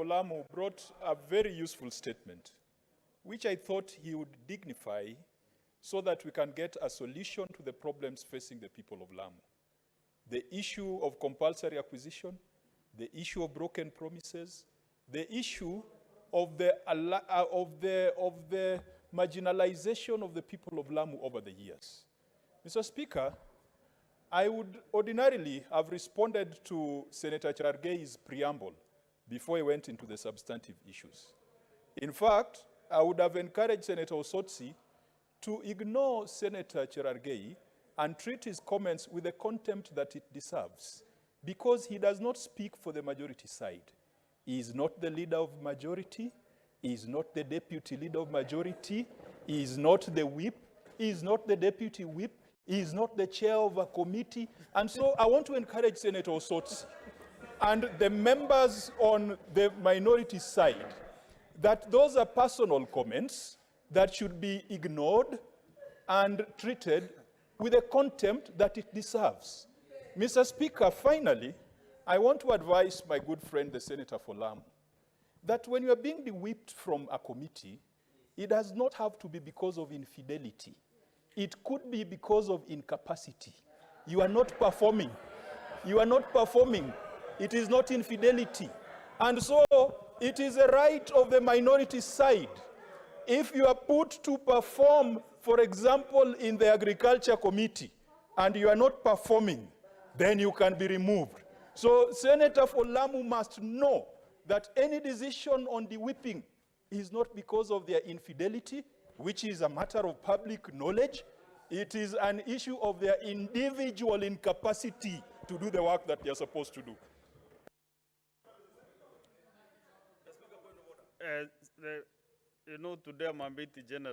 Lamu brought a very useful statement, which I thought he would dignify so that we can get a solution to the problems facing the people of Lamu. The issue of compulsory acquisition, the issue of broken promises, the issue of the marginalization of the people of Lamu over the years. Mr. Speaker, I would ordinarily have responded to Senator Cherargei's preamble before he went into the substantive issues. In fact, I would have encouraged Senator Osotsi to ignore Senator Cherargei and treat his comments with the contempt that it deserves, because he does not speak for the majority side. He is not the leader of majority. He is not the deputy leader of majority. He is not the whip. He is not the deputy whip. He is not the chair of a committee. And so I want to encourage Senator Osotsi and the members on the minority side that those are personal comments that should be ignored and treated with the contempt that it deserves. Mr. Speaker, finally, I want to advise my good friend, the Senator for Lamu, that when you are being de-whipped from a committee, it does not have to be because of infidelity. It could be because of incapacity. You are not performing. You are not performing. It is not infidelity. And so it is a right of the minority side. If you are put to perform, for example, in the Agriculture Committee, and you are not performing, then you can be removed. So Senator for Lamu must know that any decision on the whipping is not because of their infidelity, which is a matter of public knowledge. It is an issue of their individual incapacity to do the work that they are supposed to do. Today I'm a bit general.